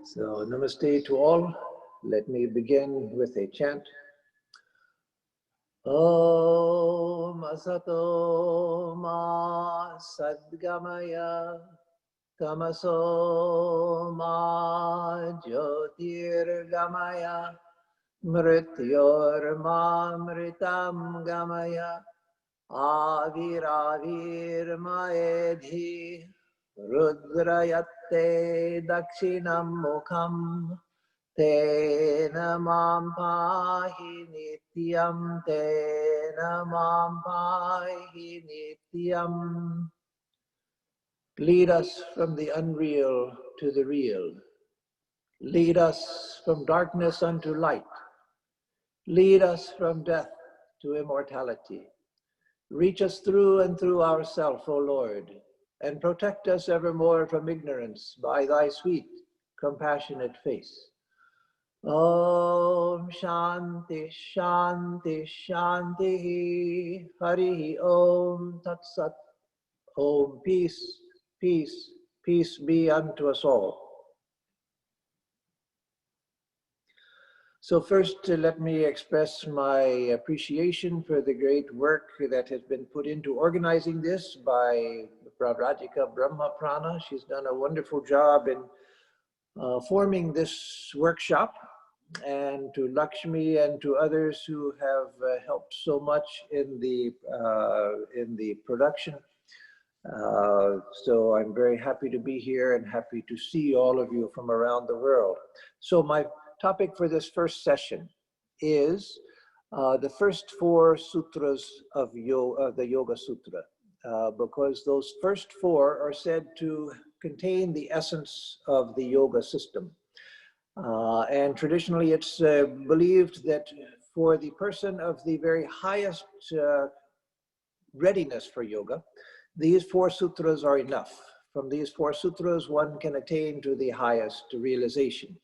So, namaste to all. Let me begin with a chant. Om Asato Ma Sadgamaya Tamaso Ma Jyotirgamaya Mrityorma Mritam Gamaya Aviravir Maedhi Rudrayatte Dakshinam Mukham Tena Mam Pahi Nityam Tena Mam Pahi Nityam. Lead us from the unreal to the real. Lead us from darkness unto light. Lead us from death to immortality. Reach us through and through ourself, O Lord, and protect us evermore from ignorance by thy sweet, compassionate face. Om Shanti Shanti Shanti Hari Om Tat Sat. Om peace, peace, peace be unto us all. So first, let me express my appreciation for the great work that has been put into organizing this by Radhika Brahma Prana. She's done a wonderful job in forming this workshop, and to Lakshmi and to others who have helped so much in the production. So I'm very happy to be here and happy to see all of you from around the world. So my topic for this first session is the first four sutras of the Yoga Sutra, because those first four are said to contain the essence of the yoga system. And traditionally it's believed that for the person of the very highest readiness for yoga, these four sutras are enough. From these four sutras, one can attain to the highest realization.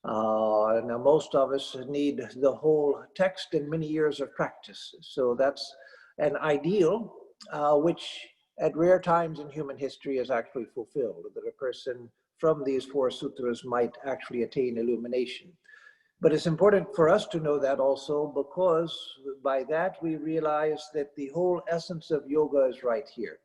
Now, most of us need the whole text and many years of practice. So that's an ideal, which at rare times in human history is actually fulfilled, that a person from these four sutras might actually attain illumination. But it's important for us to know that also, because by that we realize that the whole essence of yoga is right here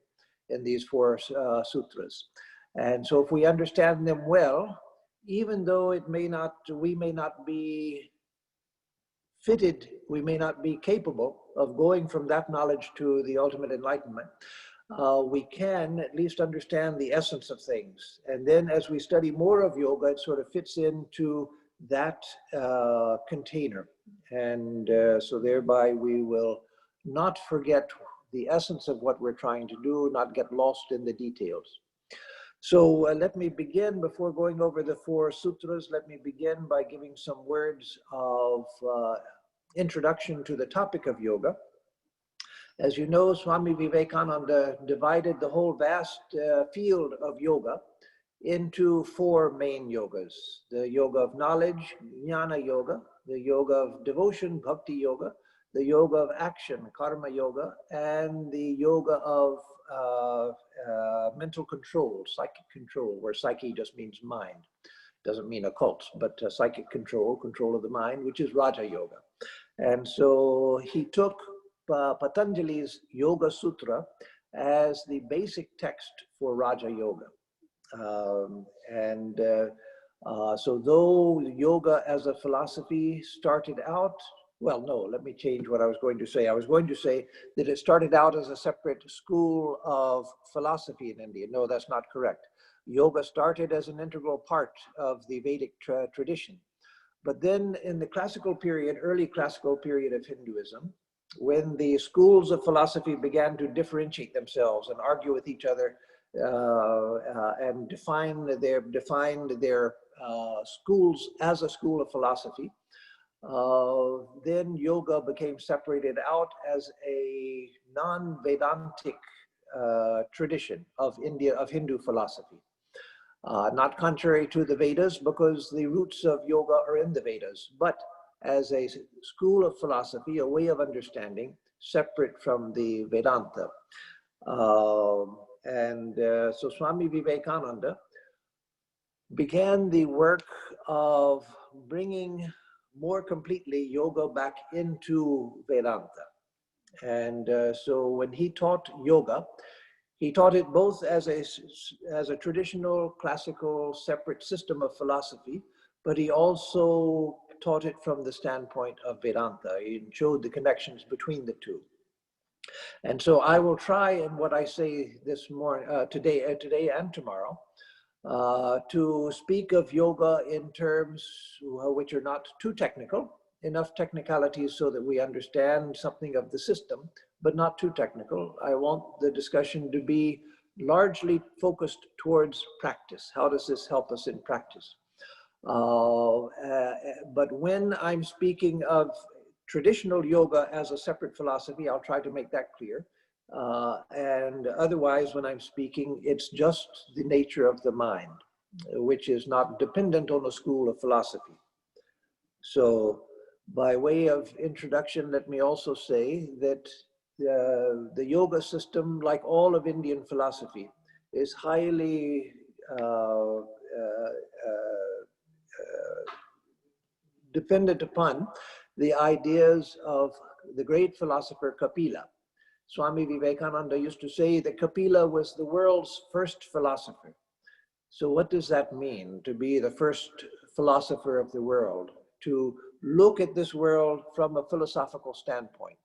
in these four sutras. And so if we understand them well, even though we may not be fitted, we may not be capable of going from that knowledge to the ultimate enlightenment, we can at least understand the essence of things. And then as we study more of yoga, it sort of fits into that container. And so thereby we will not forget the essence of what we're trying to do, not get lost in the details. So let me begin, before going over the four sutras, let me begin by giving some words of introduction to the topic of yoga. As you know, Swami Vivekananda divided the whole vast field of yoga into four main yogas: the yoga of knowledge, jnana yoga; the yoga of devotion, bhakti yoga; the yoga of action, karma yoga; and the yoga of mental control, psychic control, where psyche just means mind. Doesn't mean occult, but psychic control, control of the mind, which is Raja Yoga. And so he took Patanjali's Yoga Sutra as the basic text for Raja Yoga. So though yoga as a philosophy started out, well, no, let me change what I was going to say. I was going to say that it started out as a separate school of philosophy in India. No, that's not correct. Yoga started as an integral part of the Vedic tradition. But then in the classical period, early classical period of Hinduism, when the schools of philosophy began to differentiate themselves and argue with each other and defined their schools as a school of philosophy, then yoga became separated out as a non-Vedantic tradition of Hindu philosophy. Not contrary to the Vedas, because the roots of yoga are in the Vedas, but as a school of philosophy, a way of understanding separate from the Vedanta. So Swami Vivekananda began the work of bringing more completely yoga back into Vedanta. And so when he taught yoga, he taught it both as a traditional, classical, separate system of philosophy, but he also taught it from the standpoint of Vedanta. He showed the connections between the two. And so I will try in what I say this morning, today and tomorrow, to speak of yoga in terms which are not too technical, enough technicalities so that we understand something of the system, but not too technical. I want the discussion to be largely focused towards practice. How does this help us in practice? But when I'm speaking of traditional yoga as a separate philosophy, I'll try to make that clear. And otherwise, when I'm speaking, it's just the nature of the mind, which is not dependent on a school of philosophy. So by way of introduction, let me also say that the yoga system, like all of Indian philosophy, is highly dependent upon the ideas of the great philosopher Kapila. Swami Vivekananda used to say that Kapila was the world's first philosopher. So what does that mean, to be the first philosopher of the world? To look at this world from a philosophical standpoint.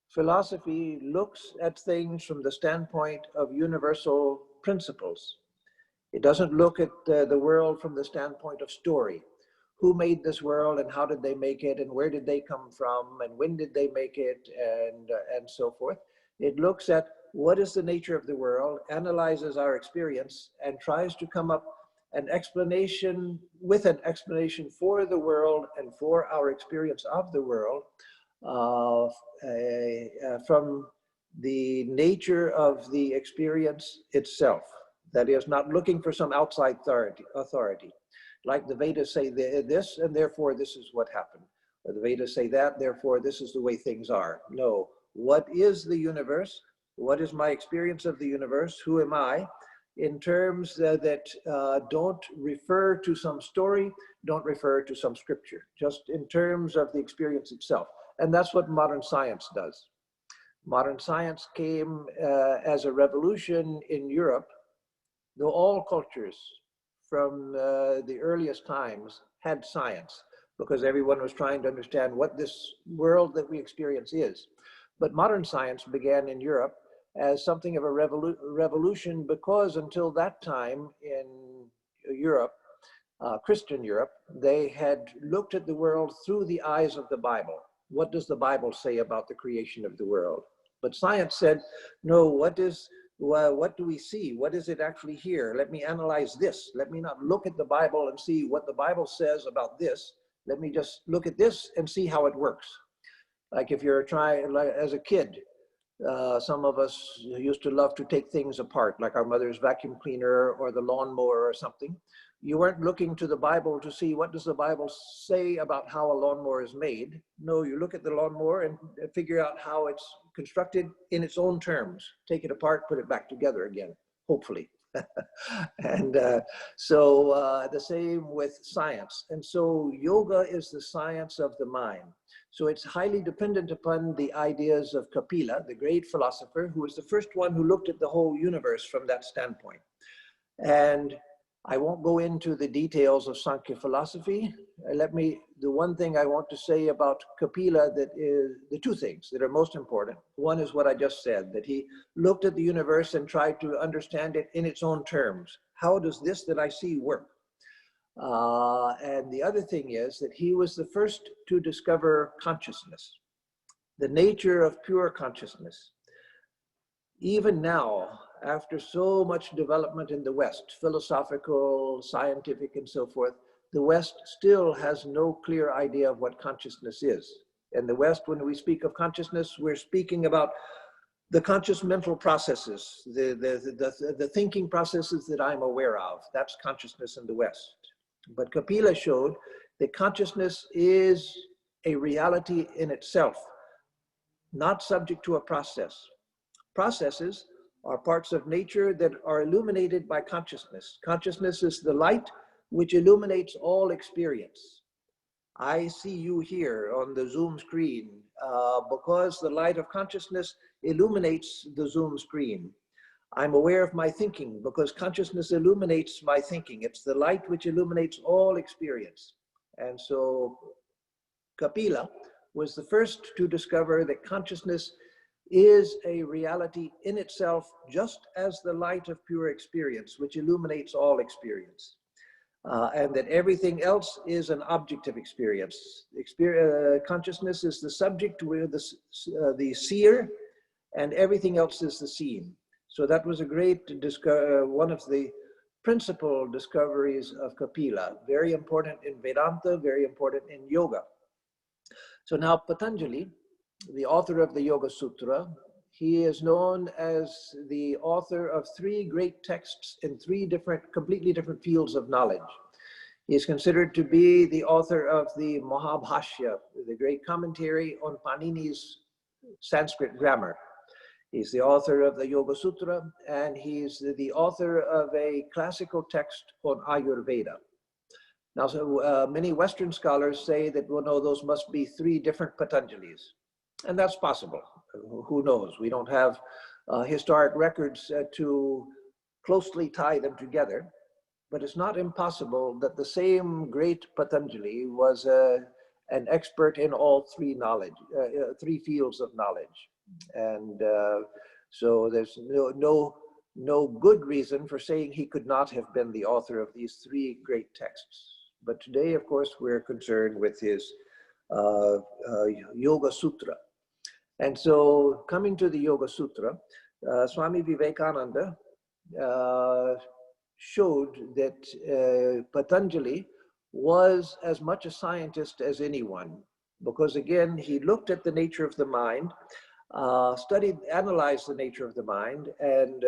Philosophy looks at things from the standpoint of universal principles. It doesn't look at the world from the standpoint of story. Who made this world and how did they make it and where did they come from and when did they make it and so forth. It looks at what is the nature of the world, analyzes our experience and tries to come up an explanation for the world and for our experience of the world from the nature of the experience itself. That is, not looking for some outside authority. Like the Vedas say this, and therefore this is what happened. Or the Vedas say that, therefore this is the way things are. No, what is the universe? What is my experience of the universe? Who am I? In terms that don't refer to some story, don't refer to some scripture, just in terms of the experience itself. And that's what modern science does. Modern science came as a revolution in Europe, though all cultures from the earliest times had science, because everyone was trying to understand what this world that we experience is. But modern science began in Europe as something of a revolution, because until that time in Europe, Christian Europe, they had looked at the world through the eyes of the Bible. What does the Bible say about the creation of the world? But science said, no, what do we see? What is it actually here? Let me analyze this. Let me not look at the Bible and see what the Bible says about this. Let me just look at this and see how it works. Like if you're trying, like as a kid, some of us used to love to take things apart, like our mother's vacuum cleaner or the lawnmower or something. You weren't looking to the Bible to see what does the Bible say about how a lawnmower is made. No, you look at the lawnmower and figure out how it's constructed in its own terms. Take it apart, put it back together again, hopefully. And so the same with science. And so yoga is the science of the mind. So it's highly dependent upon the ideas of Kapila, the great philosopher, who was the first one who looked at the whole universe from that standpoint. And I won't go into the details of Sankhya philosophy. The one thing I want to say about Kapila, that is the two things that are most important. One is what I just said, that he looked at the universe and tried to understand it in its own terms. How does this that I see work? And the other thing is that he was the first to discover consciousness, the nature of pure consciousness. Even now, after so much development in the West, philosophical, scientific, and so forth, the West still has no clear idea of what consciousness is. In the West, when we speak of consciousness, we're speaking about the conscious mental processes, the thinking processes that I'm aware of. That's consciousness in the West. But Kapila showed that consciousness is a reality in itself, not subject to a process. Processes are parts of nature that are illuminated by consciousness. Consciousness is the light which illuminates all experience. I see you here on the Zoom screen because the light of consciousness illuminates the Zoom screen. I'm aware of my thinking because consciousness illuminates my thinking. It's the light which illuminates all experience. And so Kapila was the first to discover that consciousness is a reality in itself, just as the light of pure experience, which illuminates all experience. And that everything else is an object of experience. Consciousness is the subject where the seer, and everything else is the seen. So that was a great, one of the principal discoveries of Kapila, very important in Vedanta, very important in yoga. So now Patanjali, the author of the Yoga Sutra, he is known as the author of 3 great texts in 3 completely different fields of knowledge. He is considered to be the author of the Mahabhashya, the great commentary on Panini's Sanskrit grammar. He's the author of the Yoga Sutra, and he's the author of a classical text on Ayurveda. Now, so many Western scholars say that, well, no, those must be 3 different Patanjalis. And that's possible. Who knows? We don't have historic records to closely tie them together. But it's not impossible that the same great Patanjali was an expert in all 3 fields of knowledge. And so there's no good reason for saying he could not have been the author of these 3 great texts. But today, of course, we're concerned with his Yoga Sutra. And so coming to the Yoga Sutra, Swami Vivekananda showed that Patanjali was as much a scientist as anyone, because again, he looked at the nature of the mind, analyzed the nature of the mind, and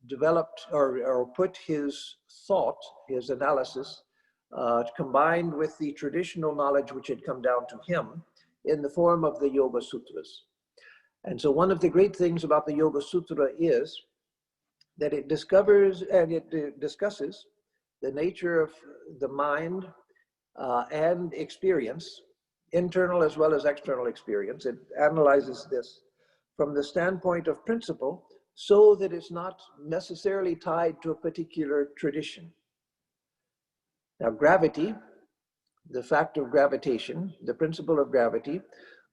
developed or put his thought, his analysis, combined with the traditional knowledge which had come down to him in the form of the Yoga Sutras. And so one of the great things about the Yoga Sutra is that it discovers and it discusses the nature of the mind and experience, internal as well as external experience. It analyzes this from the standpoint of principle so that it's not necessarily tied to a particular tradition. Now, gravity, the fact of gravitation, the principle of gravity,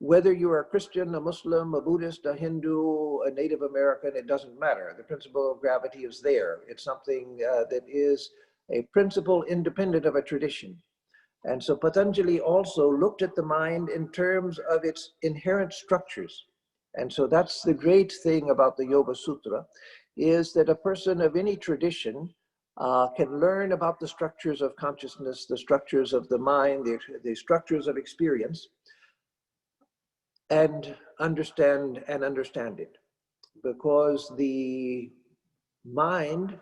whether you are a Christian, a Muslim, a Buddhist, a Hindu, a Native American, it doesn't matter. The principle of gravity is there. It's something that is a principle independent of a tradition. And so Patanjali also looked at the mind in terms of its inherent structures. And so that's the great thing about the Yoga Sutra, is that a person of any tradition can learn about the structures of consciousness, the structures of the mind, the structures of experience, and understand it. Because the mind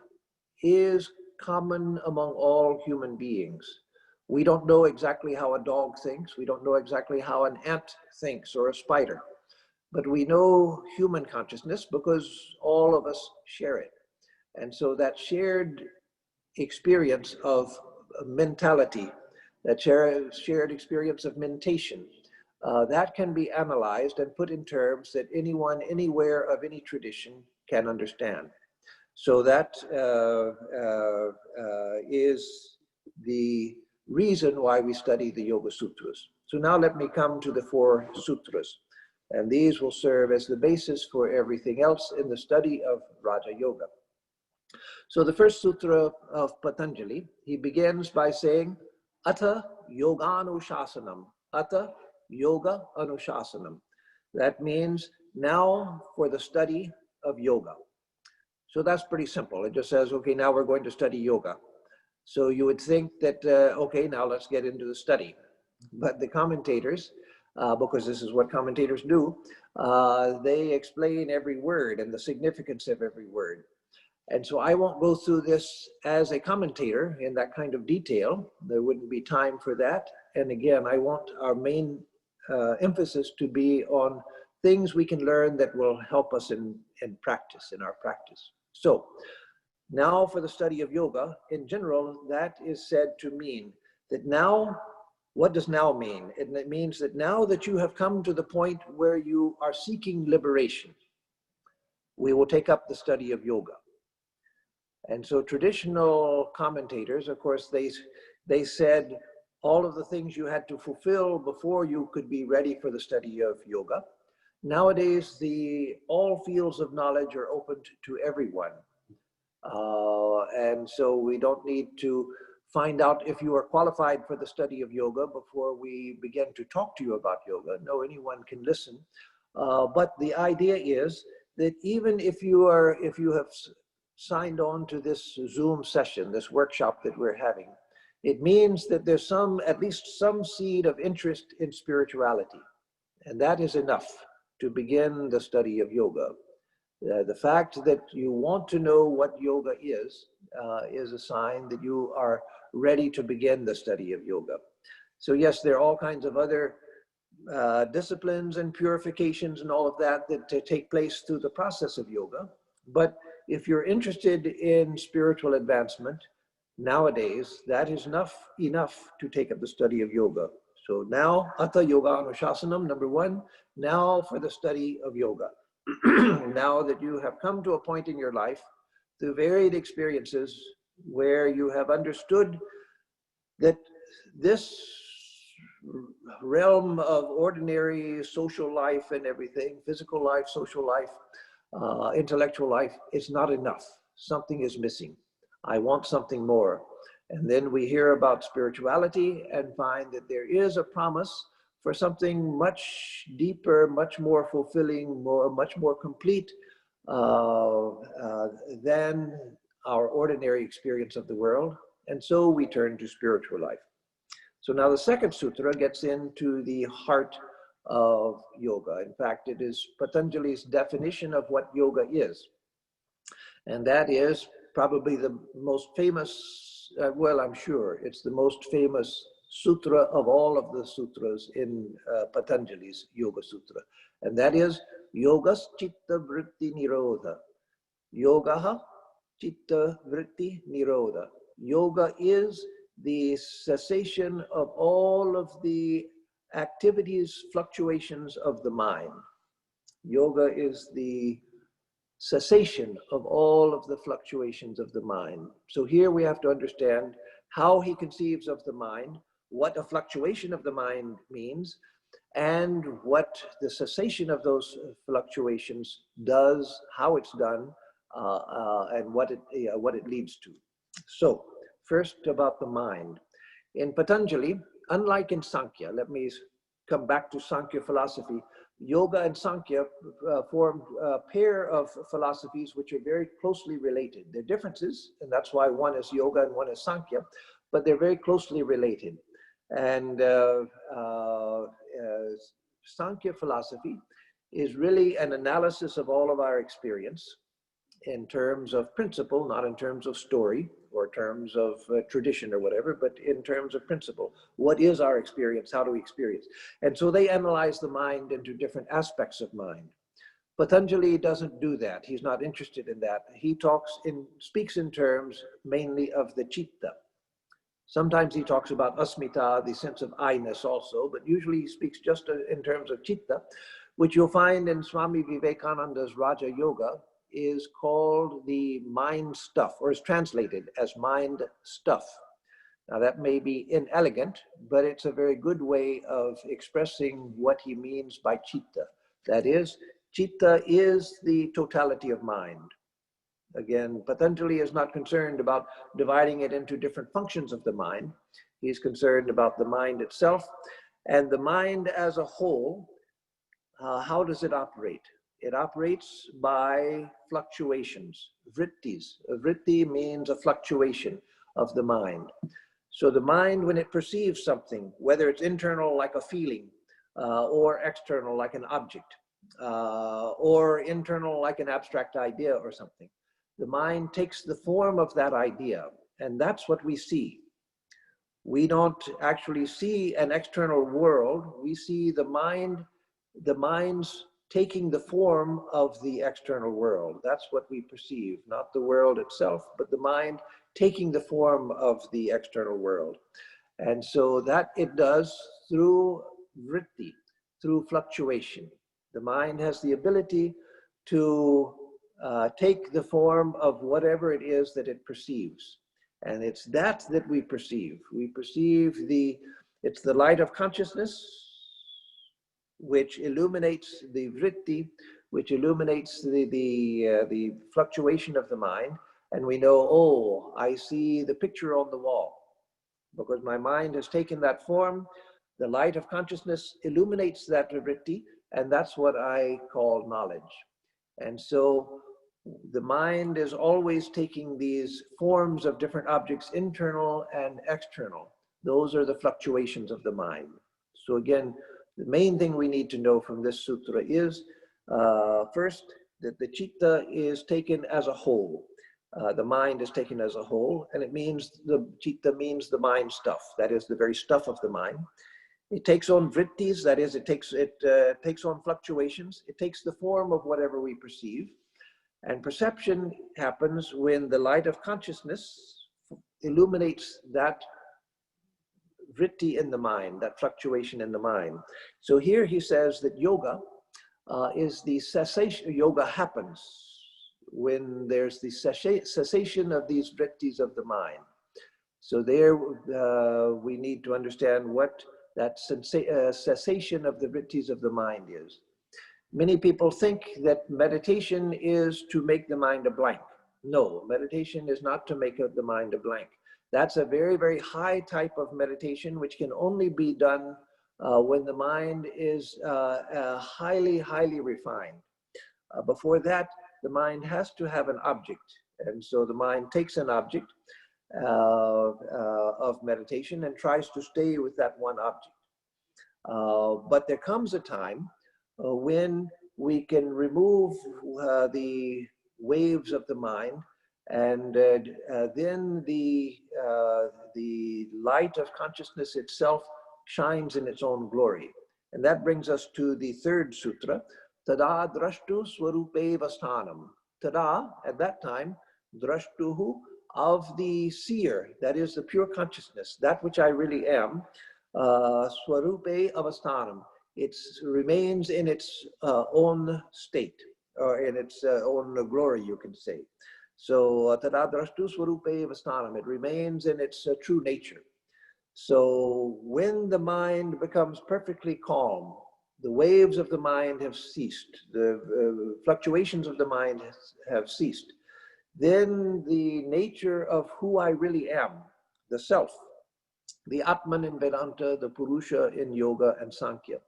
is common among all human beings. We don't know exactly how a dog thinks. We don't know exactly how an ant thinks or a spider. But we know human consciousness because all of us share it. And so that shared experience of mentality, that shared experience of mentation, that can be analyzed and put in terms that anyone, anywhere of any tradition can understand. So that is the reason why we study the Yoga Sutras. So now let me come to the 4 sutras. And these will serve as the basis for everything else in the study of Raja Yoga. So the first sutra of Patanjali, he begins by saying, Atha Yoganushasanam. Atha Yoga Anushasanam. That means now for the study of yoga. So that's pretty simple. It just says, okay, now we're going to study yoga. So you would think that, okay, now let's get into the study. But the commentators, because this is what commentators do, they explain every word and the significance of every word. And so I won't go through this as a commentator in that kind of detail. There wouldn't be time for that. And again, I want our main emphasis to be on things we can learn that will help us in practice, in our practice. So now for the study of yoga, in general, that is said to mean that now, what does now mean? It means that now that you have come to the point where you are seeking liberation, we will take up the study of yoga. And so traditional commentators, of course, they said all of the things you had to fulfill before you could be ready for the study of yoga. Nowadays, all fields of knowledge are open to everyone. And so we don't need to find out if you are qualified for the study of yoga before we begin to talk to you about yoga. No, anyone can listen. But the idea is that even if you have signed on to this Zoom session, this workshop that we're having, it means that there's at least some seed of interest in spirituality. And that is enough to begin the study of yoga. The fact that you want to know what yoga is a sign that you are ready to begin the study of yoga. So yes, there are all kinds of other disciplines and purifications and all of that take place through the process of yoga. But if you're interested in spiritual advancement, nowadays, that is enough to take up the study of yoga. So now, Atha Yoga Anushasanam, number one, now for the study of yoga. Now that you have come to a point in your life through varied experiences where you have understood that this realm of ordinary social life and everything, physical life, social life, intellectual life, is not enough. Something is missing. I want something more. And then we hear about spirituality and find that there is a promise for something much deeper, much more fulfilling, much more complete than our ordinary experience of the world. And so we turn to spiritual life. So now the second sutra gets into the heart of yoga. In fact, it is Patanjali's definition of what yoga is. And that is probably the most famous, well, I'm sure it's the most famous sutra of all of the sutras in Patanjali's Yoga Sutra. And that is Yogas Chitta Vritti Nirodha. Yogaha Chitta Vritti Nirodha. Yoga is the cessation of all of the activities, fluctuations of the mind. Yoga is the cessation of all of the fluctuations of the mind. So here we have to understand how he conceives of the mind, what a fluctuation of the mind means, and what the cessation of those fluctuations does, how it's done, and what it leads to. So first about the mind. In Patanjali, unlike in Sankhya, let me come back to Sankhya philosophy. Yoga and Sankhya form a pair of philosophies which are very closely related. There are differences, and that's why one is yoga and one is Sankhya, but they're very closely related. And Sankhya philosophy is really an analysis of all of our experience in terms of principle, not in terms of story or terms of tradition or whatever, but in terms of principle. What is our experience? How do we experience? And so they analyze the mind into different aspects of mind. Patanjali doesn't do that. He's not interested in that. He speaks in terms mainly of the citta. Sometimes he talks about asmita, the sense of I-ness also, but usually he speaks just in terms of citta, which you'll find in Swami Vivekananda's Raja Yoga is called the mind stuff, or is translated as mind stuff. Now that may be inelegant, but it's a very good way of expressing what he means by citta. That is, citta is the totality of mind. Again, Patanjali is not concerned about dividing it into different functions of the mind. He's concerned about the mind itself, and the mind as a whole. How does it operate? It operates by fluctuations, vrittis. A vritti means a fluctuation of the mind. So the mind, when it perceives something, whether it's internal like a feeling, or external like an object, or internal like an abstract idea or something, the mind takes the form of that idea, and that's what we see. We don't actually see an external world. We see the mind's taking the form of the external world. That's what we perceive, not the world itself, but the mind taking the form of the external world. And so that it does through vritti, through fluctuation. The mind has the ability to take the form of whatever it is that it perceives. And it's that we perceive. We perceive it's the light of consciousness, which illuminates the vritti, which illuminates the fluctuation of the mind. And we know, oh, I see the picture on the wall. Because my mind has taken that form, the light of consciousness illuminates that vritti, and that's what I call knowledge. And so the mind is always taking these forms of different objects, internal and external. Those are the fluctuations of the mind. So again, the main thing we need to know from this sutra is, first, that the citta is taken as a whole. The mind is taken as a whole, and it means the citta means the mind stuff. That is the very stuff of the mind. It takes on vrittis, that is, it takes on fluctuations. It takes the form of whatever we perceive. And perception happens when the light of consciousness illuminates that vritti in the mind, that fluctuation in the mind. So here he says that yoga is the cessation. Yoga happens when there's the cessation of these vrittis of the mind. So there we need to understand what that cessation of the vrittis of the mind is. Many people think that meditation is to make the mind a blank. No, meditation is not to make the mind a blank. That's a very, very high type of meditation, which can only be done when the mind is highly, highly refined. Before that, the mind has to have an object. And so the mind takes an object of meditation and tries to stay with that one object. But there comes a time when we can remove the waves of the mind, and then the light of consciousness itself shines in its own glory. And that brings us to the third sutra, Tada drashtu swarupe vasthanam. Tada, at that time, drashtuhu, of the seer, that is the pure consciousness, that which I really am, swarupe avasthanam. It remains in its own state, or in its own glory, you can say. So, tada drashtu swarupe avasthanam, it remains in its true nature. So, when the mind becomes perfectly calm, the waves of the mind have ceased, the fluctuations of the mind have ceased, then the nature of who I really am, the self, the Atman in Vedanta, the Purusha in Yoga and Sankhya,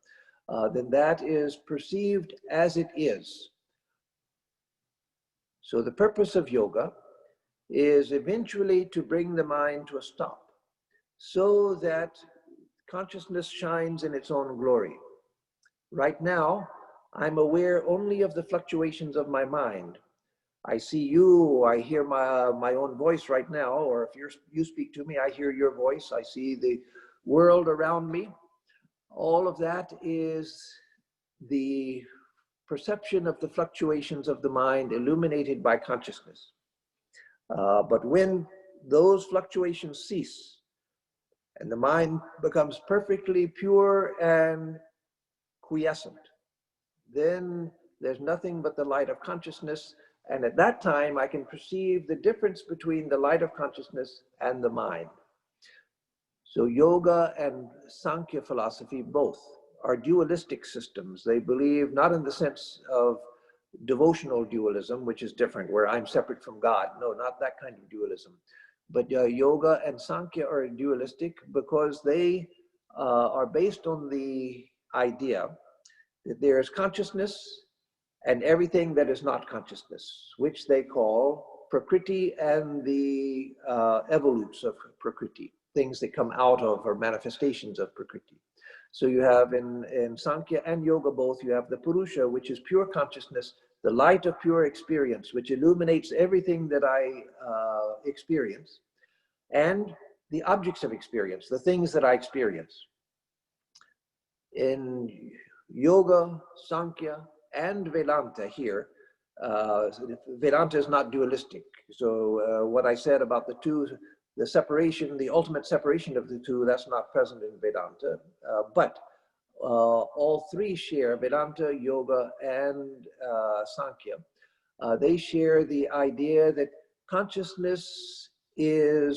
then that is perceived as it is. So the purpose of yoga is eventually to bring the mind to a stop so that consciousness shines in its own glory. Right now, I'm aware only of the fluctuations of my mind. I see you, I hear my own voice right now, or if you speak to me, I hear your voice, I see the world around me. All of that is the perception of the fluctuations of the mind illuminated by consciousness. But when those fluctuations cease and the mind becomes perfectly pure and quiescent, then there's nothing but the light of consciousness. And at that time, I can perceive the difference between the light of consciousness and the mind. So yoga and Sankhya philosophy both are dualistic systems. They believe not in the sense of devotional dualism, which is different, where I'm separate from God. No, not that kind of dualism. But yoga and Sankhya are dualistic because they are based on the idea that there is consciousness and everything that is not consciousness, which they call Prakriti and the evolutes of Prakriti, things that come out of or manifestations of Prakriti. So you have in Sankhya and Yoga both, you have the Purusha, which is pure consciousness, the light of pure experience, which illuminates everything that I experience, and the objects of experience, the things that I experience. In Yoga, Sankhya, and Vedanta here. Vedanta is not dualistic. So what I said about the two, the separation, the ultimate separation of the two, that's not present in Vedanta. But all three share, Vedanta, Yoga, and Sankhya. They share the idea that consciousness is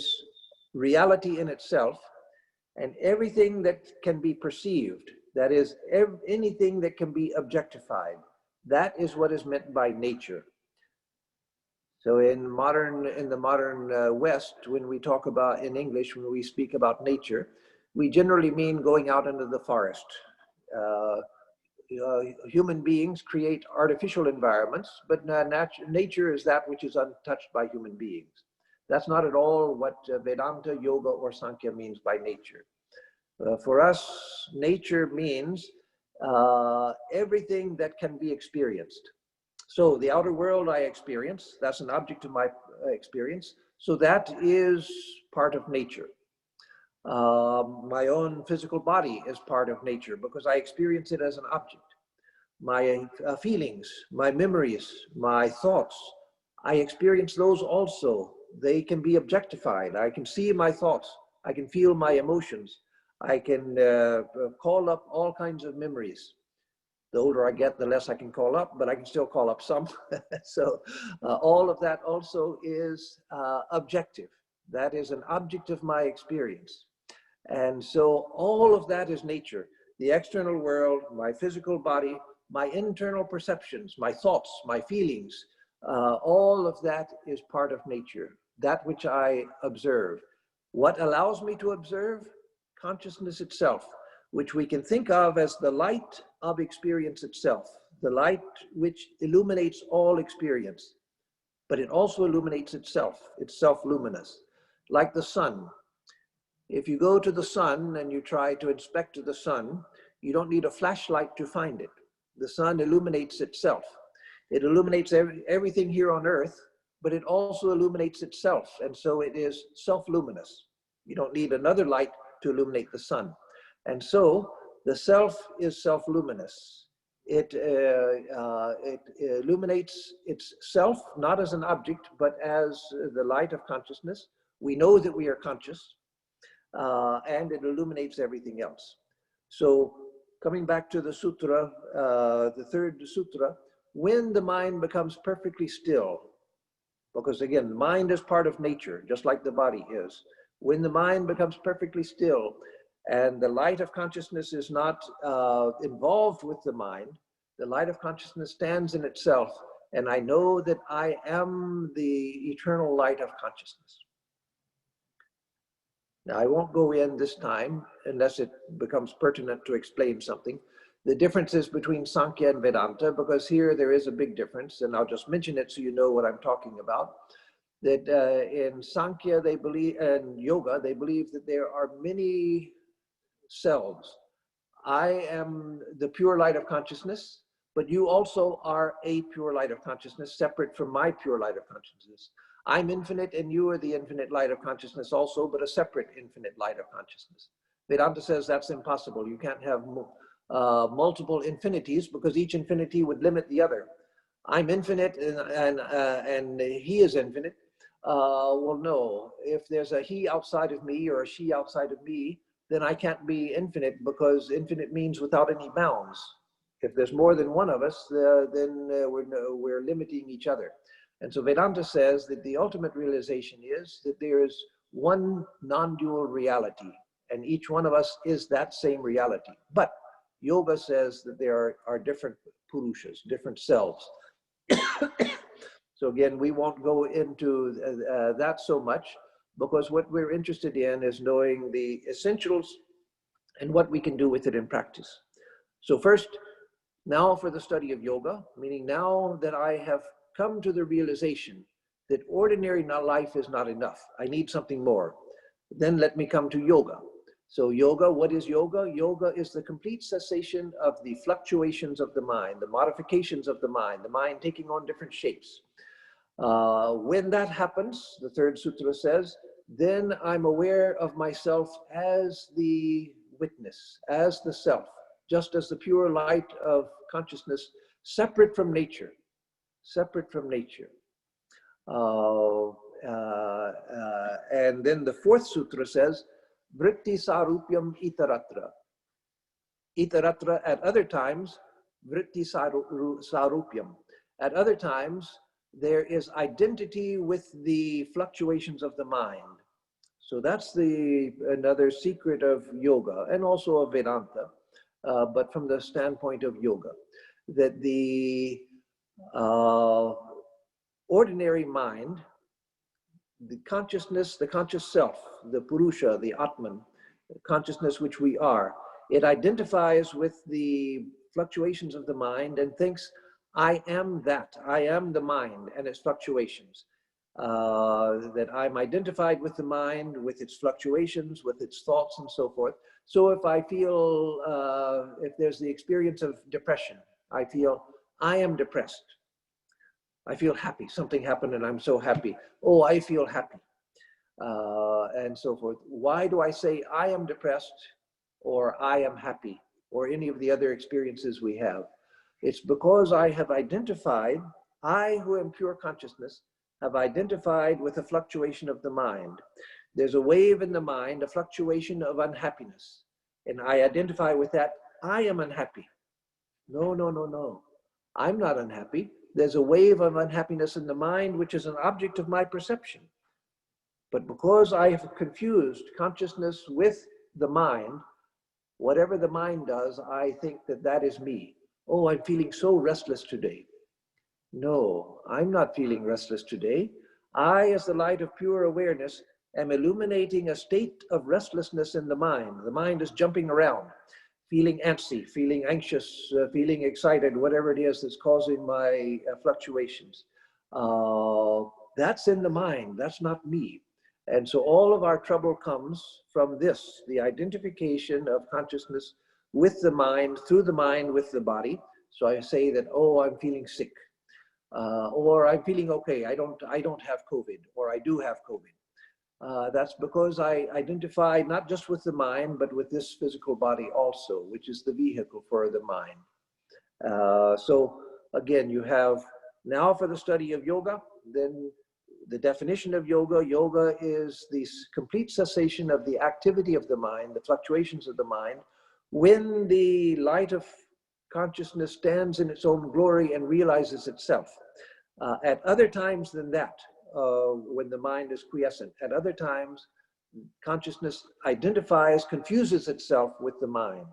reality in itself, and everything that can be perceived, that is, anything that can be objectified, that is what is meant by nature. So in the modern West, when we talk about, in English, when we speak about nature, we generally mean going out into the forest. Human beings create artificial environments, but nature is that which is untouched by human beings. That's not at all what Vedanta, Yoga, or Sankhya means by nature. For us, nature means everything that can be experienced. So the outer world I experience, that's an object of my experience. So that is part of nature. My own physical body is part of nature because I experience it as an object. My feelings, my memories, my thoughts, I experience those also. They can be objectified. I can see my thoughts. I can feel my emotions. I can call up all kinds of memories. The older I get, the less I can call up, but I can still call up some. So all of that also is objective. That is an object of my experience. And so all of that is nature. The external world, my physical body, my internal perceptions, my thoughts, my feelings, all of that is part of nature, that which I observe. What allows me to observe? Consciousness itself, which we can think of as the light of experience itself, the light which illuminates all experience, but it also illuminates itself. It's self-luminous, like the sun. If you go to the sun and you try to inspect the sun, you don't need a flashlight to find it. The sun illuminates itself. It illuminates everything here on earth, but it also illuminates itself. And so it is self-luminous. You don't need another light to illuminate the sun. And so the self is self-luminous. It illuminates itself, not as an object, but as the light of consciousness. We know that we are conscious, and it illuminates everything else. So coming back to the sutra, the third sutra, when the mind becomes perfectly still, because again, the mind is part of nature, just like the body is. When the mind becomes perfectly still and the light of consciousness is not involved with the mind, the light of consciousness stands in itself, and I know that I am the eternal light of consciousness. Now, I won't go in this time unless it becomes pertinent to explain something. The differences between Sankhya and Vedanta, because here there is a big difference, and I'll just mention it so you know what I'm talking about. That in Sankhya, they believe, and Yoga, they believe that there are many selves. I am the pure light of consciousness, but you also are a pure light of consciousness, separate from my pure light of consciousness. I'm infinite and you are the infinite light of consciousness also, but a separate infinite light of consciousness. Vedanta says that's impossible. You can't have multiple infinities because each infinity would limit the other. I'm infinite and he is infinite. Well, no, if there's a he outside of me or a she outside of me, then I can't be infinite because infinite means without any bounds. If there's more than one of us, then we're limiting each other. And so Vedanta says that the ultimate realization is that there is one non-dual reality, and each one of us is that same reality. But Yoga says that there are different purushas, different selves. So again, we won't go into that so much, because what we're interested in is knowing the essentials and what we can do with it in practice. So first, now for the study of yoga, meaning now that I have come to the realization that ordinary life is not enough, I need something more, then let me come to yoga. So yoga, what is yoga? Yoga is the complete cessation of the fluctuations of the mind, the modifications of the mind taking on different shapes. When that happens, the third sutra says, then I'm aware of myself as the witness, as the self, just as the pure light of consciousness separate from nature, separate from nature. And then the fourth sutra says, vritti sarupyam itaratra. Itaratra at other times, vritti sarupyam. At other times, there is identity with the fluctuations of the mind. So that's another secret of yoga and also of Vedanta, but from the standpoint of yoga, that the ordinary mind, the consciousness, the conscious self, the Purusha, the Atman, the consciousness which we are, it identifies with the fluctuations of the mind and thinks, I am that, I am the mind and its fluctuations. That I'm identified with the mind, with its fluctuations, with its thoughts and so forth. So if I feel, if there's the experience of depression, I feel I am depressed. I feel happy, something happened and I'm so happy. Oh, I feel happy, and so forth. Why do I say I am depressed or I am happy or any of the other experiences we have? It's because I have identified, I who am pure consciousness, have identified with the fluctuation of the mind. There's a wave in the mind, a fluctuation of unhappiness. And I identify with that, I am unhappy. No, no, no, no. I'm not unhappy. There's a wave of unhappiness in the mind, which is an object of my perception. But because I have confused consciousness with the mind, whatever the mind does, I think that that is me. Oh, I'm feeling so restless today. No, I'm not feeling restless today. I, as the light of pure awareness, am illuminating a state of restlessness in the mind. The mind is jumping around, feeling antsy, feeling anxious, feeling excited, whatever it is that's causing my fluctuations. That's in the mind, that's not me. And so all of our trouble comes from this, the identification of consciousness with the mind, through the mind, with the body. So I say that, oh, I'm feeling sick. Or I'm feeling okay, I don't have COVID, or I do have COVID. That's because I identify not just with the mind, but with this physical body also, which is the vehicle for the mind. So again, you have now for the study of yoga, then the definition of yoga. Yoga is the complete cessation of the activity of the mind, the fluctuations of the mind, when the light of consciousness stands in its own glory and realizes itself. At other times than that, when the mind is quiescent, at other times, consciousness identifies, confuses itself with the mind.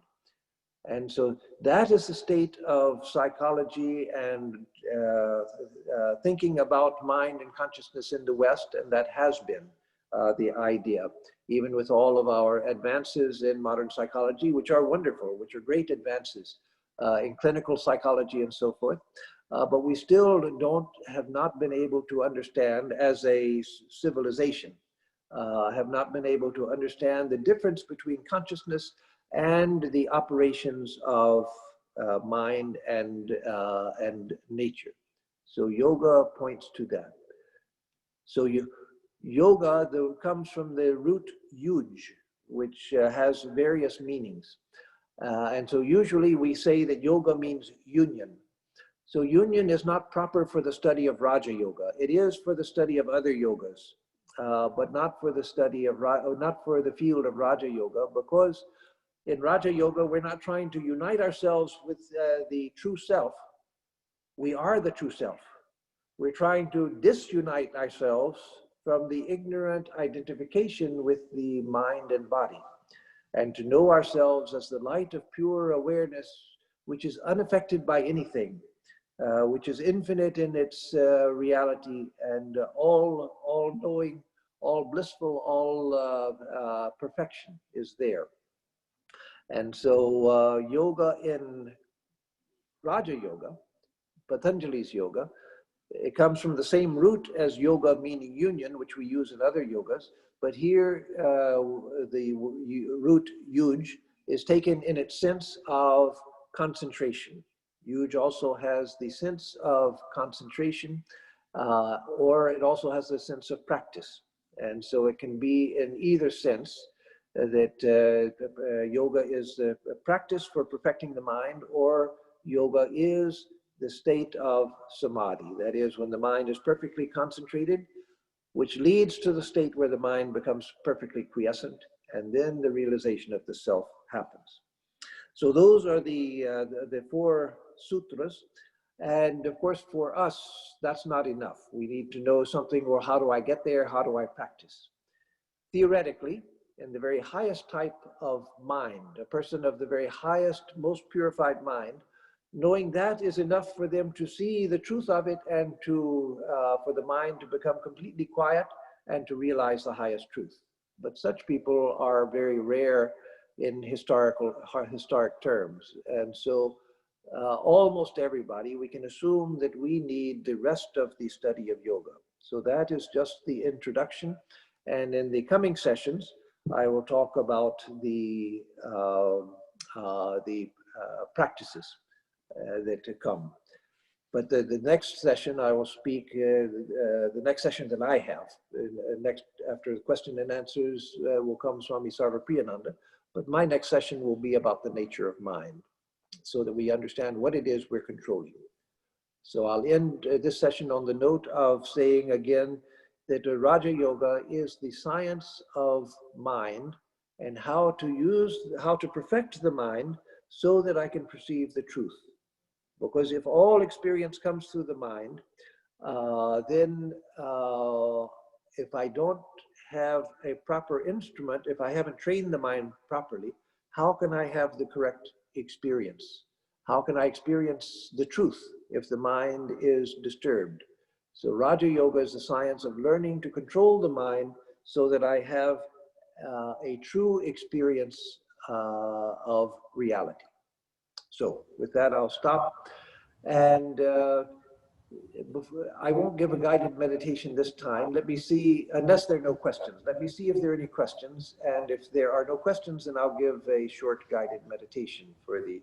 And so that is the state of psychology and thinking about mind and consciousness in the West, and that has been the idea, even with all of our advances in modern psychology, which are wonderful, which are great advances in clinical psychology and so forth. But we still have not been able to understand as a civilization, have not been able to understand the difference between consciousness and the operations of mind and nature. So yoga points to that. So yoga comes from the root yuj, which has various meanings. And so usually we say that yoga means union. So union is not proper for the study of Raja Yoga. It is for the study of other yogas, but not for the study of, not for the field of Raja Yoga, because in Raja Yoga, we're not trying to unite ourselves with the true self. We are the true self. We're trying to disunite ourselves from the ignorant identification with the mind and body, and to know ourselves as the light of pure awareness, which is unaffected by anything, which is infinite in its reality, and all knowing, all blissful, all perfection is there. And so yoga in Raja Yoga, Patanjali's yoga, it comes from the same root as yoga, meaning union, which we use in other yogas. But here, the root yuj is taken in its sense of concentration. Yuj also has the sense of concentration, or it also has the sense of practice. And so it can be in either sense, that yoga is a practice for perfecting the mind, or yoga is the state of samadhi. That is, when the mind is perfectly concentrated, which leads to the state where the mind becomes perfectly quiescent, and then the realization of the self happens. So those are the four sutras. And of course, for us, that's not enough. We need to know something, or how do I get there? How do I practice? Theoretically, in the very highest type of mind, a person of the very highest, most purified mind, knowing that is enough for them to see the truth of it, and to for the mind to become completely quiet and to realize the highest truth. But such people are very rare in historic terms. And so almost everybody, we can assume that we need the rest of the study of yoga. So that is just the introduction. And in the coming sessions, I will talk about the practices that come. But the next session I will speak, the next session that I have, next after the question and answers will come Swami Atmarupananda. But my next session will be about the nature of mind, so that we understand what it is we're controlling. So I'll end this session on the note of saying again that Raja Yoga is the science of mind, and how to perfect the mind so that I can perceive the truth. Because if all experience comes through the mind, then if I don't have a proper instrument, if I haven't trained the mind properly, how can I have the correct experience? How can I experience the truth if the mind is disturbed? So Raja Yoga is the science of learning to control the mind so that I have a true experience of reality. So with that, I'll stop. And I won't give a guided meditation this time. Let me see, unless there are no questions. Let me see if there are any questions. And if there are no questions, then I'll give a short guided meditation for the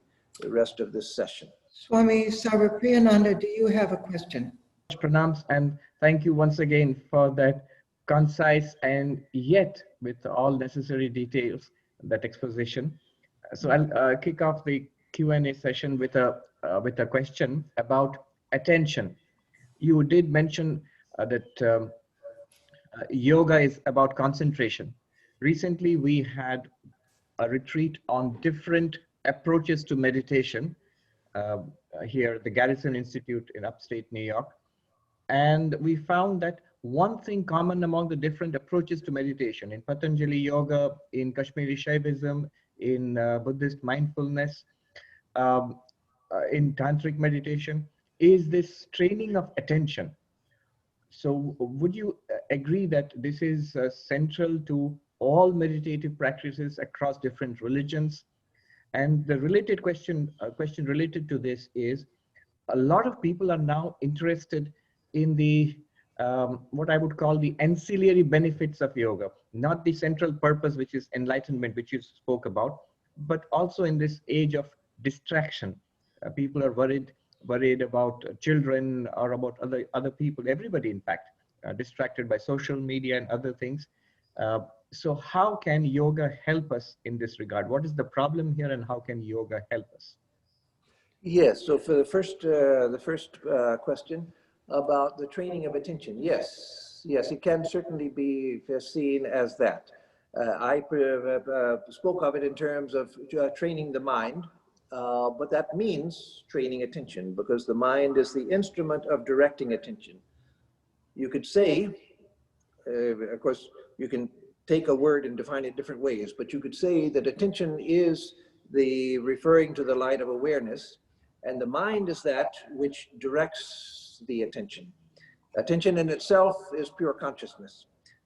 rest of this session. Swami Atmarupananda, do you have a question? Pranams, and thank you once again for that concise and yet with all necessary details, that exposition. So I'll kick off the Q&A session with a question about attention. You did mention that yoga is about concentration. Recently, we had a retreat on different approaches to meditation here at the Garrison Institute in upstate New York. And we found that one thing common among the different approaches to meditation in Patanjali Yoga, in Kashmiri Shaivism, in Buddhist mindfulness, in Tantric meditation, is this training of attention. So would you agree that this is central to all meditative practices across different religions? And the related question related to this is, a lot of people are now interested in the what I would call the ancillary benefits of yoga, not the central purpose, which is enlightenment, which you spoke about, but also in this age of distraction. People are worried about children or about other people, everybody in fact, distracted by social media and other things. So how can yoga help us in this regard? What is the problem here, and how can yoga help us? Yes, so for the first question about the training of attention, yes, it can certainly be seen as that. I spoke of it in terms of training the mind, but that means training attention, because the mind is the instrument of directing attention. You could say, of course, you can take a word and define it different ways, but you could say that attention is the referring to the light of awareness, and the mind is that which directs the attention. Attention in itself is pure consciousness,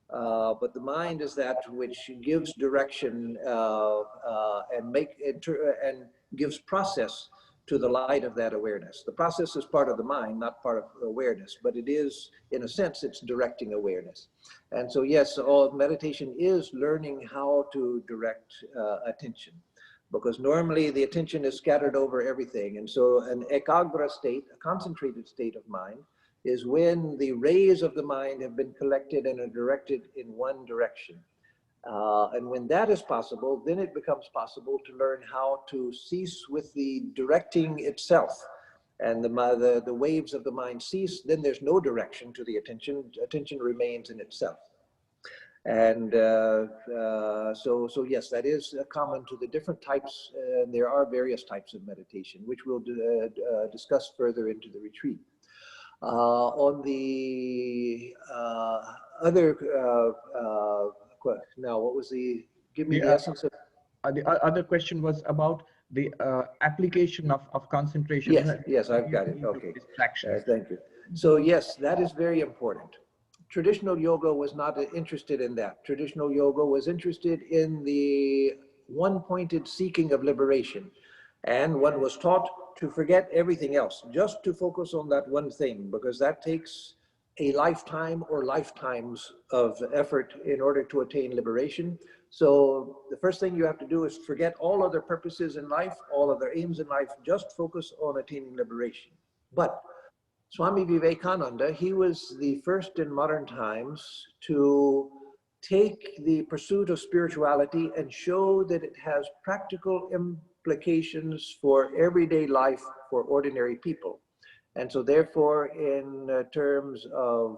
but the mind is that which gives direction and gives process to the light of that awareness. The process is part of the mind, not part of awareness, but it is, in a sense, it's directing awareness. And so yes, all meditation is learning how to direct attention, because normally the attention is scattered over everything. And so an ekagra state, a concentrated state of mind, is when the rays of the mind have been collected and are directed in one direction. And when that is possible, then it becomes possible to learn how to cease with the directing itself and the waves of the mind cease, then there's no direction to the attention. Attention remains in itself. And so yes, that is common to the different types. There are various types of meditation, which we'll discuss further into the retreat. On the other, now what was the, give me the essence of. The other question was about the application of concentration. Yes, yes, I've got it. Okay. Distractions. Thank you. So yes, that is very important. Traditional yoga was not interested in that. Traditional yoga was interested in the one-pointed seeking of liberation. And one was taught to forget everything else, just to focus on that one thing, because that takes a lifetime or lifetimes of effort in order to attain liberation. So the first thing you have to do is forget all other purposes in life, all other aims in life, just focus on attaining liberation. But Swami Vivekananda, he was the first in modern times to take the pursuit of spirituality and show that it has practical implications for everyday life for ordinary people. And so therefore, in terms of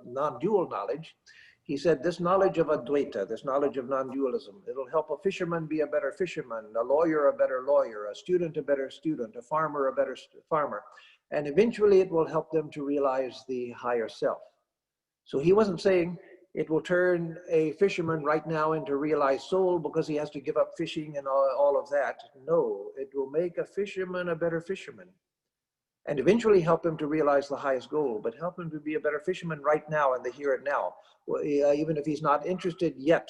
non-dual knowledge, he said this knowledge of Advaita, this knowledge of non-dualism, it'll help a fisherman be a better fisherman, a lawyer a better lawyer, a student a better student, a farmer a better farmer. And eventually it will help them to realize the higher self. So he wasn't saying it will turn a fisherman right now into a realized soul because he has to give up fishing and all of that. No, it will make a fisherman a better fisherman and eventually help him to realize the highest goal, but help him to be a better fisherman right now in the here and now. Even if he's not interested yet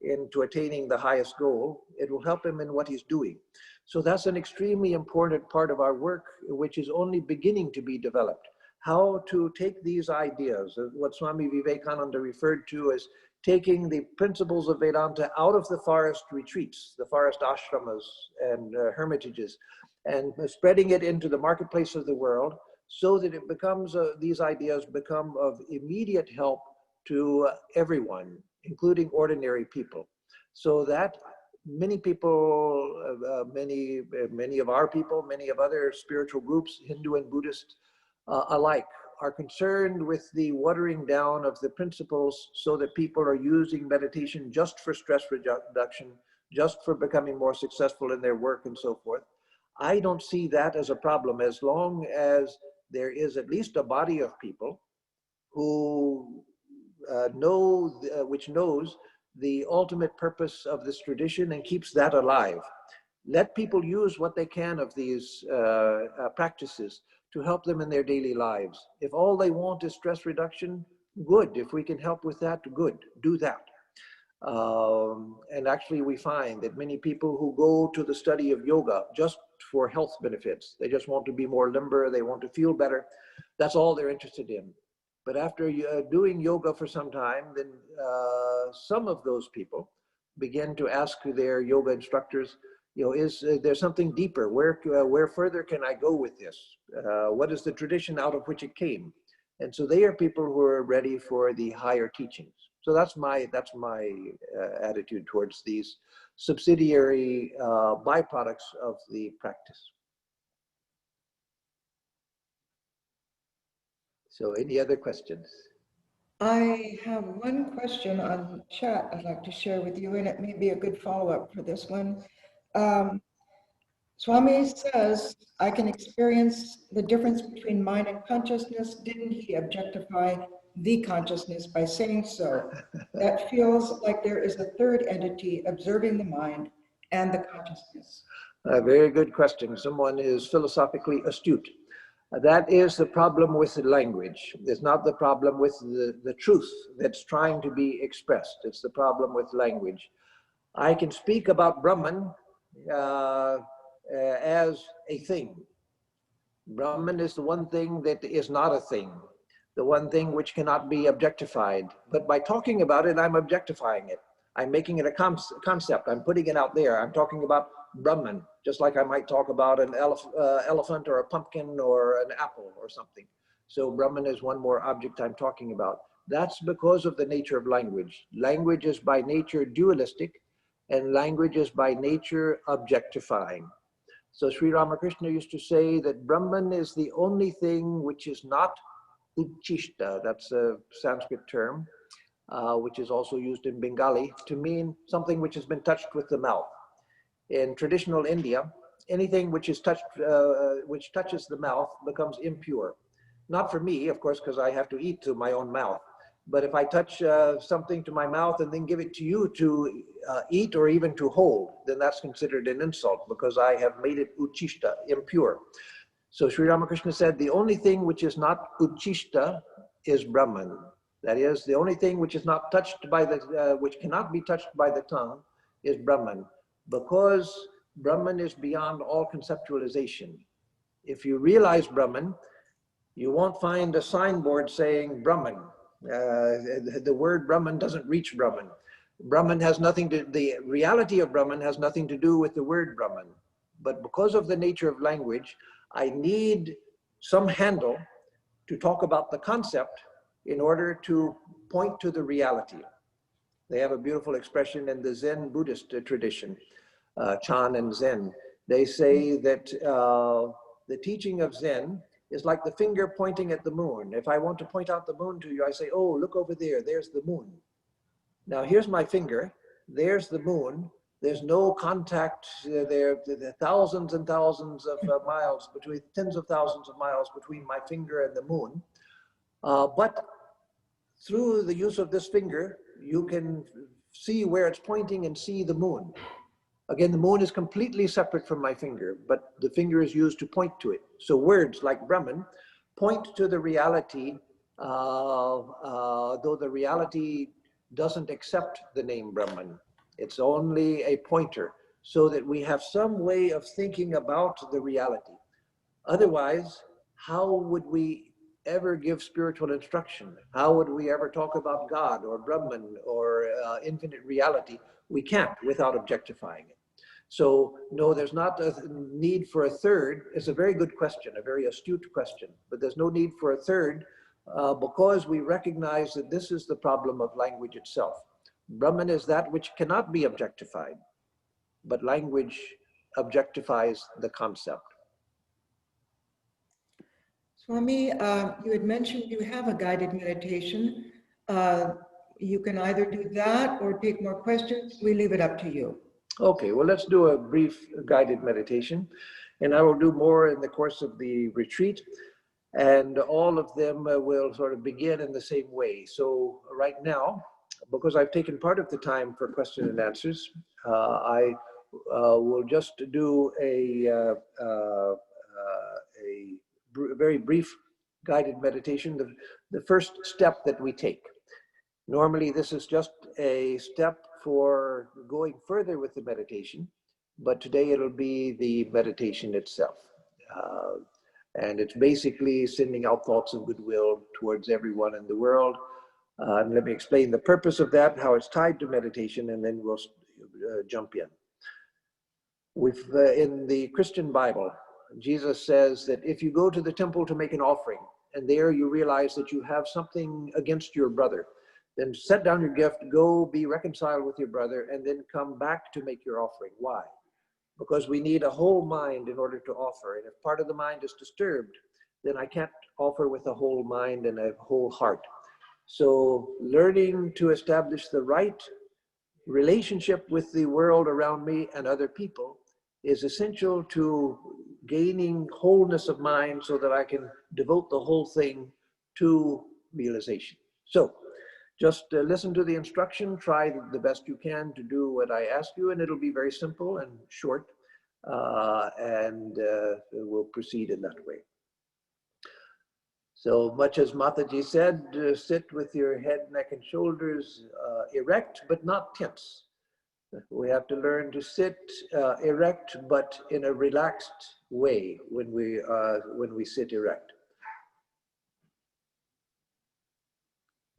into attaining the highest goal, it will help him in what he's doing. So that's an extremely important part of our work, which is only beginning to be developed. How to take these ideas, what Swami Vivekananda referred to as taking the principles of Vedanta out of the forest retreats, the forest ashramas and hermitages, and spreading it into the marketplace of the world so that it becomes, these ideas become of immediate help to everyone, including ordinary people. So that many people, many of our people, many of other spiritual groups, Hindu and Buddhist alike, are concerned with the watering down of the principles so that people are using meditation just for stress reduction, just for becoming more successful in their work and so forth. I don't see that as a problem as long as there is at least a body of people who which knows the ultimate purpose of this tradition and keeps that alive. Let people use what they can of these practices to help them in their daily lives. If all they want is stress reduction, good. If we can help with that, good, do that. And actually we find that many people who go to the study of yoga just for health benefits, they just want to be more limber, they want to feel better, that's all they're interested in. But after doing yoga for some time, then some of those people begin to ask their yoga instructors, you know, is there something deeper? Where further can I go with this? What is the tradition out of which it came? And so they are people who are ready for the higher teachings. So that's my attitude towards these subsidiary byproducts of the practice. So any other questions? I have one question on chat I'd like to share with you, and it may be a good follow-up for this one. Swami says, I can experience the difference between mind and consciousness. Didn't he objectify the consciousness by saying so? That feels like there is a third entity observing the mind and the consciousness. A very good question. Someone is philosophically astute. That is the problem with the language. It's not the problem with the truth that's trying to be expressed. It's the problem with language. I can speak about Brahman as a thing. Brahman is the one thing that is not a thing, the one thing which cannot be objectified. But by talking about it, I'm objectifying it. I'm making it a concept. I'm putting it out there. I'm talking about Brahman, just like I might talk about an elephant or a pumpkin or an apple or something. So Brahman is one more object I'm talking about. That's because of the nature of language. Language is by nature dualistic, and language is by nature objectifying. So Sri Ramakrishna used to say that Brahman is the only thing which is not uchishta. That's a Sanskrit term, which is also used in Bengali to mean something which has been touched with the mouth. In traditional India, anything which is touched, which touches the mouth becomes impure. Not for me, of course, because I have to eat to my own mouth. But if I touch something to my mouth and then give it to you to eat or even to hold, then that's considered an insult because I have made it uchishta, impure. So Sri Ramakrishna said, the only thing which is not uchishta is Brahman. That is, the only thing which is not touched by the, which cannot be touched by the tongue is Brahman, because Brahman is beyond all conceptualization. If you realize Brahman, you won't find a signboard saying Brahman. The word Brahman doesn't reach Brahman. Brahman has nothing to, the reality of Brahman has nothing to do with the word Brahman. But because of the nature of language, I need some handle to talk about the concept in order to point to the reality. They have a beautiful expression in the Zen Buddhist tradition, Chan and Zen. They say that the teaching of Zen is like the finger pointing at the moon. If I want to point out the moon to you, I say, oh, look over there, there's the moon. Now here's my finger, there's the moon. There's no contact, there are thousands and thousands of miles between, tens of thousands of miles between my finger and the moon. But through the use of this finger, you can see where it's pointing and see the moon. Again, the moon is completely separate from my finger, but the finger is used to point to it. So words like Brahman point to the reality, though the reality doesn't accept the name Brahman. It's only a pointer so that we have some way of thinking about the reality. Otherwise, how would we ever give spiritual instruction? How would we ever talk about God or Brahman or infinite reality? We can't without objectifying it. So no, there's not a need for a third. It's a very good question, a very astute question, but there's no need for a third because we recognize that this is the problem of language itself. Brahman is that which cannot be objectified, but language objectifies the concept. Swami, you had mentioned you have a guided meditation. You can either do that or take more questions. We leave it up to you. Okay, well, let's do a brief guided meditation, and I will do more in the course of the retreat, and all of them will sort of begin in the same way. So right now, because I've taken part of the time for question and answers, I will just do a very brief guided meditation, the first step that we take. Normally, this is just a step for going further with the meditation, but today it'll be the meditation itself. And it's basically sending out thoughts of goodwill towards everyone in the world. And let me explain the purpose of that, how it's tied to meditation, and then we'll jump in. In the Christian Bible, Jesus says that if you go to the temple to make an offering, and there you realize that you have something against your brother, then set down your gift, go be reconciled with your brother, and then come back to make your offering. Why? Because we need a whole mind in order to offer. And if part of the mind is disturbed, then I can't offer with a whole mind and a whole heart. So learning to establish the right relationship with the world around me and other people is essential to gaining wholeness of mind so that I can devote the whole thing to realization. So just listen to the instruction, try the best you can to do what I ask you, and it'll be very simple and short, and we'll proceed in that way. So much as Mataji said, sit with your head, neck, and shoulders erect, but not tense. We have to learn to sit erect, but in a relaxed way when we sit erect.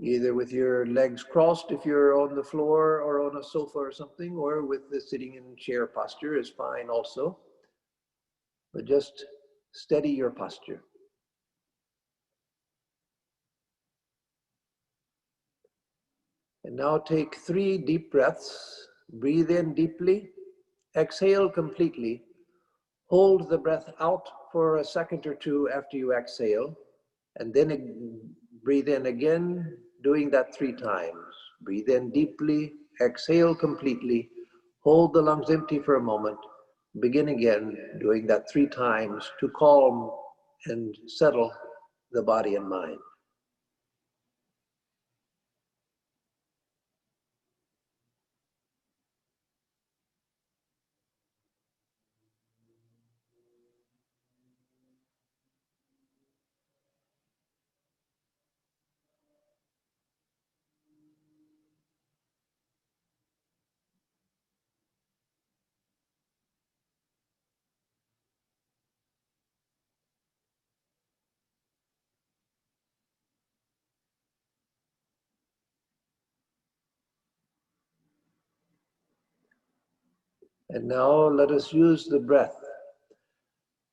Either with your legs crossed if you're on the floor or on a sofa or something, or with the sitting in chair posture is fine also. But just steady your posture. And now take 3 deep breaths. Breathe in deeply, exhale completely, Hold the breath out for a second or two after you exhale, and then breathe in again, doing that 3 times. Breathe in deeply, exhale completely, hold the lungs empty for a moment, begin again, doing that 3 times to calm and settle the body and mind. And now let us use the breath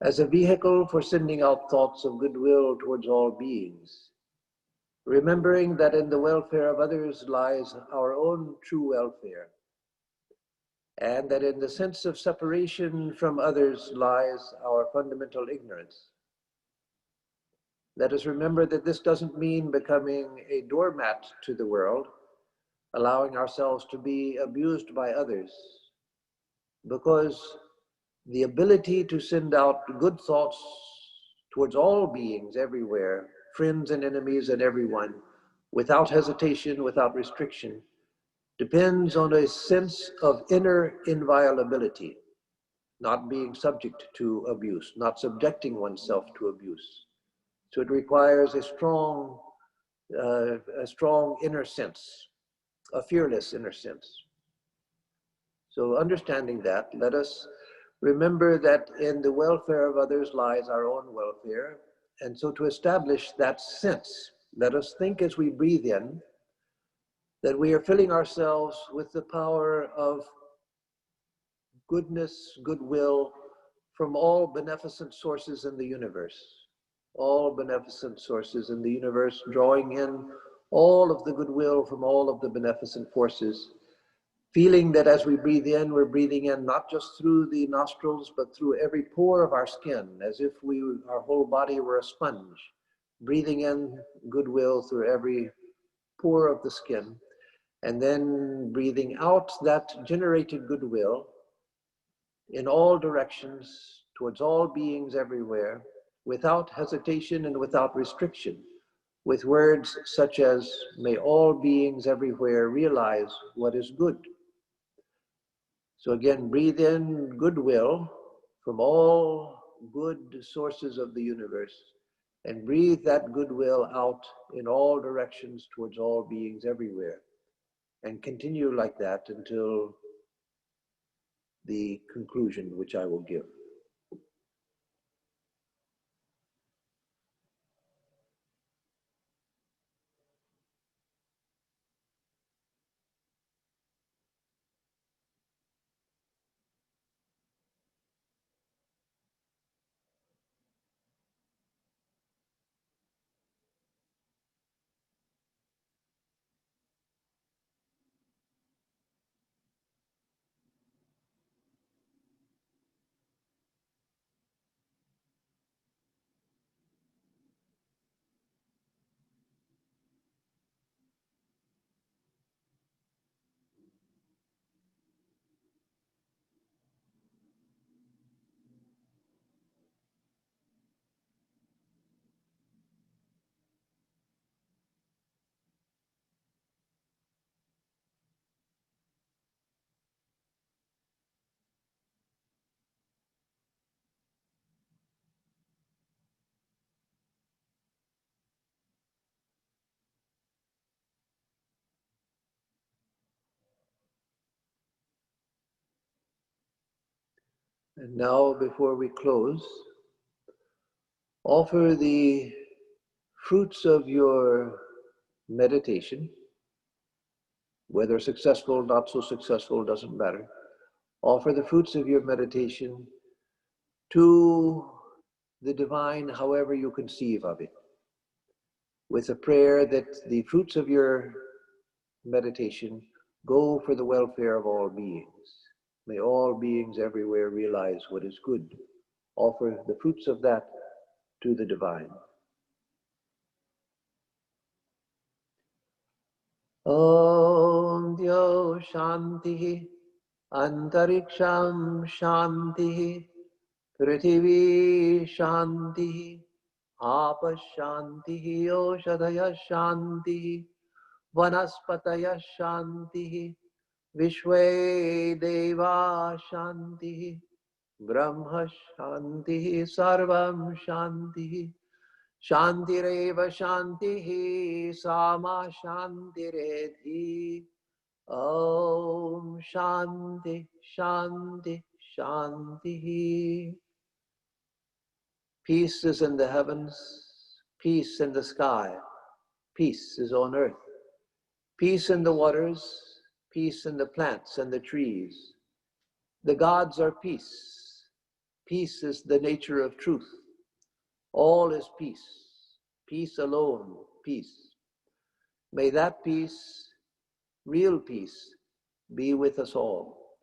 as a vehicle for sending out thoughts of goodwill towards all beings, remembering that in the welfare of others lies our own true welfare, and that in the sense of separation from others lies our fundamental ignorance. Let us remember that this doesn't mean becoming a doormat to the world, allowing ourselves to be abused by others, because the ability to send out good thoughts towards all beings everywhere, friends and enemies and everyone, without hesitation, without restriction, depends on a sense of inner inviolability, not being subject to abuse, not subjecting oneself to abuse. So it requires a strong inner sense, a fearless inner sense. So understanding that, let us remember that in the welfare of others lies our own welfare. And so to establish that sense, let us think as we breathe in that we are filling ourselves with the power of goodness, goodwill from all beneficent sources in the universe. All beneficent sources in the universe, drawing in all of the goodwill from all of the beneficent forces, feeling that as we breathe in, we're breathing in not just through the nostrils, but through every pore of our skin, as if our whole body were a sponge, breathing in goodwill through every pore of the skin, and then breathing out that generated goodwill in all directions, towards all beings everywhere, without hesitation and without restriction, with words such as, may all beings everywhere realize what is good. So again, breathe in goodwill from all good sources of the universe, and breathe that goodwill out in all directions towards all beings everywhere. And continue like that until the conclusion, which I will give. And now, before we close, offer the fruits of your meditation, whether successful, not so successful, doesn't matter. Offer the fruits of your meditation to the divine, however you conceive of it, with a prayer that the fruits of your meditation go for the welfare of all beings. May all beings everywhere realize what is good. offer the fruits of that to the divine. Om Dyo Shanti Antariksham Shanti Prithvi Shanti Apa Shanti Oshadaya Shanti Vanaspataya Shanti Vishwe Deva Shanti Brahma Shanti Sarvam Shanti Shantireva Shanti Sama Shantiredhi Om Shanti Shanti Shanti. Peace is in the heavens, peace in the sky, peace is on earth. Peace in the waters, peace in the plants and the trees. The gods are peace. Peace is the nature of truth. All is peace. Peace alone, peace. May that peace, real peace, be with us all.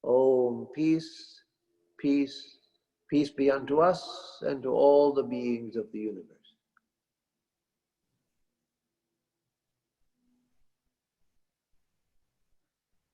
Om, peace, peace, peace be unto us and to all the beings of the universe.